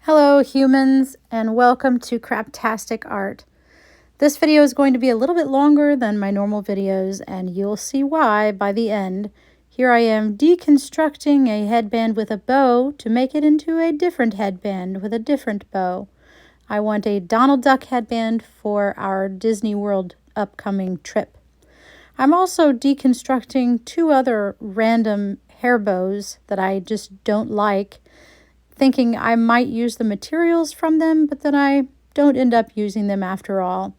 Hello humans, and welcome to Craptastic Art. This video is going to be a little bit longer than my normal videos, and you'll see why by the end. Here I am deconstructing a headband with a bow to make it into a different headband with a different bow. I want a Donald Duck headband for our Disney World upcoming trip. I'm also deconstructing two other random hair bows that I just don't like, thinking I might use the materials from them, but then I don't end up using them after all.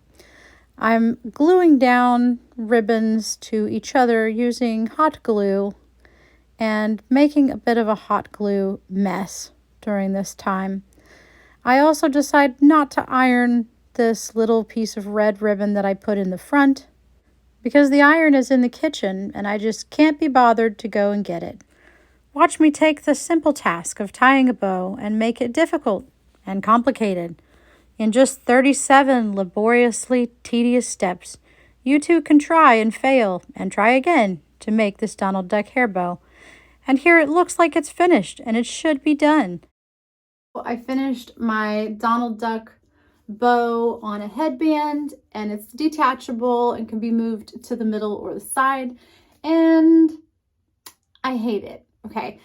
I'm gluing down ribbons to each other using hot glue and making a bit of a hot glue mess during this time. I also decide not to iron this little piece of red ribbon that I put in the front because the iron is in the kitchen and I just can't be bothered to go and get it. Watch me take the simple task of tying a bow and make it difficult and complicated. In just 37 laboriously tedious steps, you too can try and fail and try again to make this Donald Duck hair bow. And here it looks like it's finished and it should be done. I finished my Donald Duck bow on a headband, and it's detachable and can be moved to the middle or the side, and I hate it. Okay,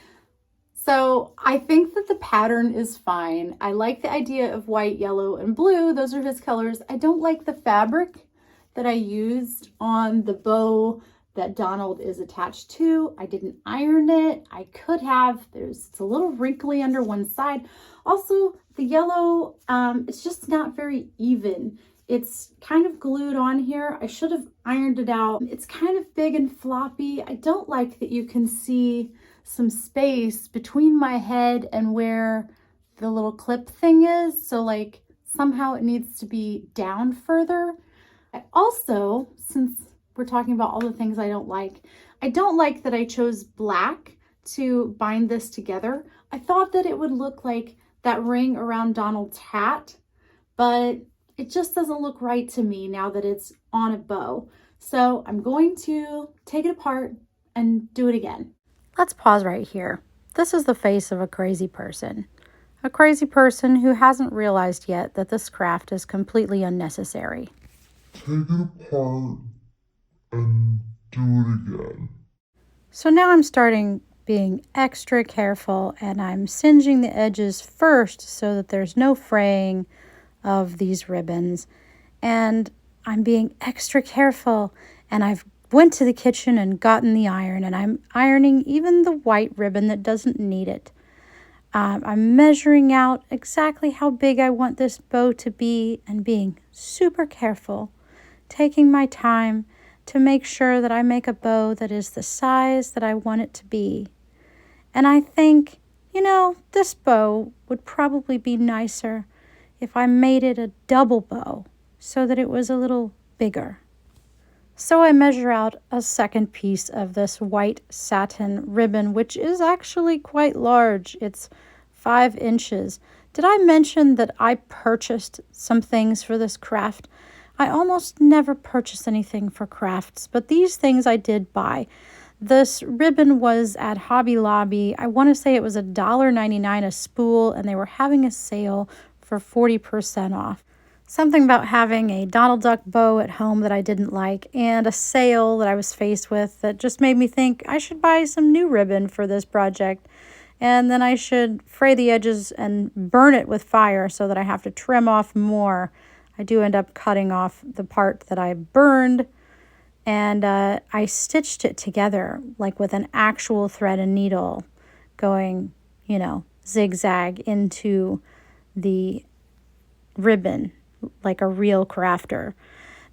so I think that the pattern is fine. I like the idea of white, yellow, and blue. Those are his colors. I don't like the fabric that I used on the bow that Donald is attached to. I didn't iron it. I could have. It's a little wrinkly under one side. Also, the yellow, it's just not very even. It's kind of glued on here. I should have ironed it out. It's kind of big and floppy. I don't like that you can see some space between my head and where the little clip thing is. So like somehow it needs to be down further. I also, since we're talking about all the things I don't like that I chose black to bind this together. I thought that it would look like that ring around Donald's hat, but it just doesn't look right to me now that it's on a bow. So I'm going to take it apart and do it again. Let's pause right here. This is the face of a crazy person. A crazy person who hasn't realized yet that this craft is completely unnecessary. Take it apart and do it again. So now I'm starting being extra careful, and I'm singeing the edges first so that there's no fraying of these ribbons. And I'm being extra careful, and I've went to the kitchen and gotten the iron, and I'm ironing even the white ribbon that doesn't need it. I'm measuring out exactly how big I want this bow to be and being super careful, taking my time to make sure that I make a bow that is the size that I want it to be. And I think, this bow would probably be nicer if I made it a double bow so that it was a little bigger. So I measure out a second piece of this white satin ribbon, which is actually quite large. It's 5 inches. Did I mention that I purchased some things for this craft? I almost never purchase anything for crafts, but these things I did buy. This ribbon was at Hobby Lobby. I want to say it was $1.99 a spool, and they were having a sale for 40% off. Something about having a Donald Duck bow at home that I didn't like, and a sale that I was faced with that just made me think I should buy some new ribbon for this project. And then I should fray the edges and burn it with fire so that I have to trim off more. I do end up cutting off the part that I burned, and I stitched it together like with an actual thread and needle going, zigzag into the ribbon like a real crafter.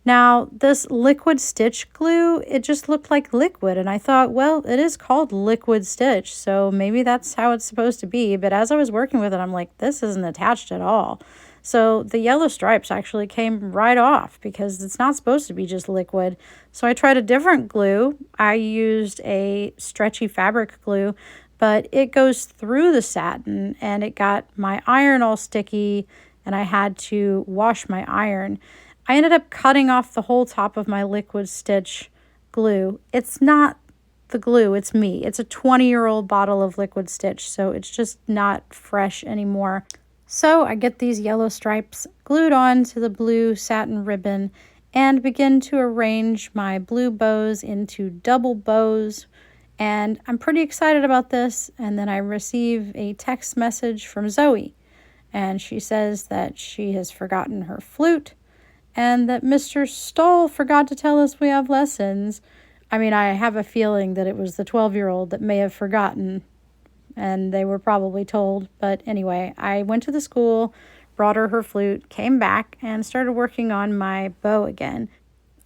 Now, this liquid stitch glue, it just looked like liquid, and I thought, well, it is called liquid stitch, so maybe that's how it's supposed to be. But as I was working with it, I'm like, this isn't attached at all. So the yellow stripes actually came right off because it's not supposed to be just liquid. So I tried a different glue. I used a stretchy fabric glue, but it goes through the satin, and it got my iron all sticky, and I had to wash my iron. I ended up cutting off the whole top of my liquid stitch glue. It's not the glue, it's me. It's a 20-year-old bottle of liquid stitch, so it's just not fresh anymore. So I get these yellow stripes glued on to the blue satin ribbon and begin to arrange my blue bows into double bows. And I'm pretty excited about this. And then I receive a text message from Zoe. And she says that she has forgotten her flute and that Mr. Stoll forgot to tell us we have lessons. I mean, I have a feeling that it was the 12-year-old that may have forgotten, and they were probably told. But anyway, I went to the school, brought her flute, came back, and started working on my bow again.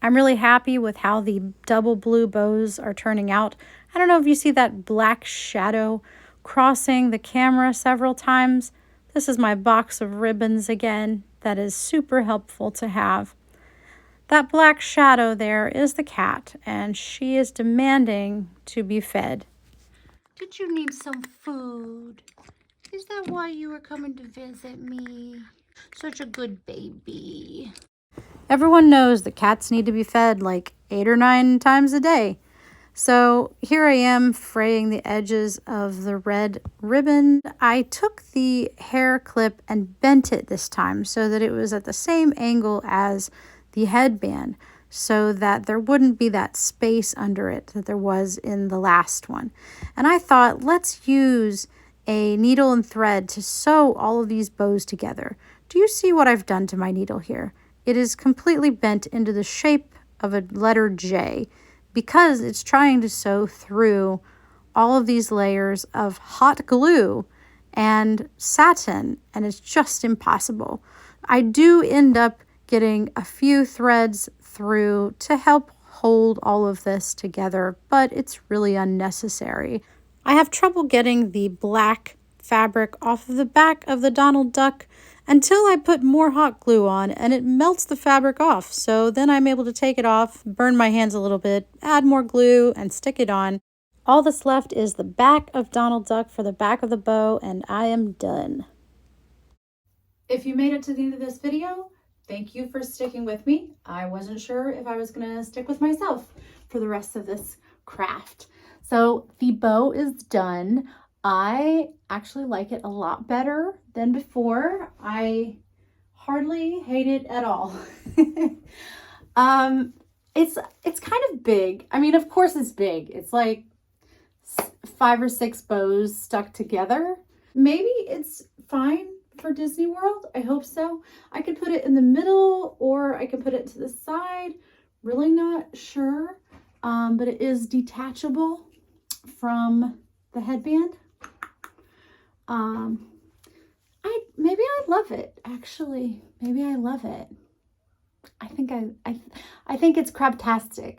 I'm really happy with how the double blue bows are turning out. I don't know if you see that black shadow crossing the camera several times. This is my box of ribbons again. That is super helpful to have. That black shadow there is the cat, and she is demanding to be fed. Did you need some food? Is that why you were coming to visit me? Such a good baby. Everyone knows that cats need to be fed like 8 or 9 times a day. So here I am fraying the edges of the red ribbon. I took the hair clip and bent it this time so that it was at the same angle as the headband, so that there wouldn't be that space under it that there was in the last one. And I thought, let's use a needle and thread to sew all of these bows together. Do you see what I've done to my needle here? It is completely bent into the shape of a letter J because it's trying to sew through all of these layers of hot glue and satin, and it's just impossible. I do end up getting a few threads through to help hold all of this together, but it's really unnecessary. I have trouble getting the black fabric off of the back of the Donald Duck until I put more hot glue on, and it melts the fabric off. So then I'm able to take it off, burn my hands a little bit, add more glue, and stick it on. All that's left is the back of Donald Duck for the back of the bow, and I am done. If you made it to the end of this video, thank you for sticking with me. I wasn't sure if I was going to stick with myself for the rest of this craft. So the bow is done. I actually like it a lot better than before. I hardly hate it at all. It's kind of big. I mean, of course it's big. It's like 5 or 6 bows stuck together. Maybe it's fine for Disney World. I hope so. I could put it in the middle or I could put it to the side. Really not sure. But it is detachable from the headband. Maybe I love it, actually. Maybe I love it. I think it's crabtastic.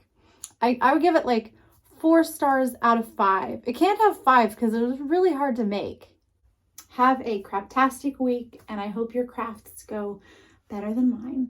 I would give it like 4 stars out of 5. It can't have 5 because it was really hard to make. Have a crabtastic week, and I hope your crafts go better than mine.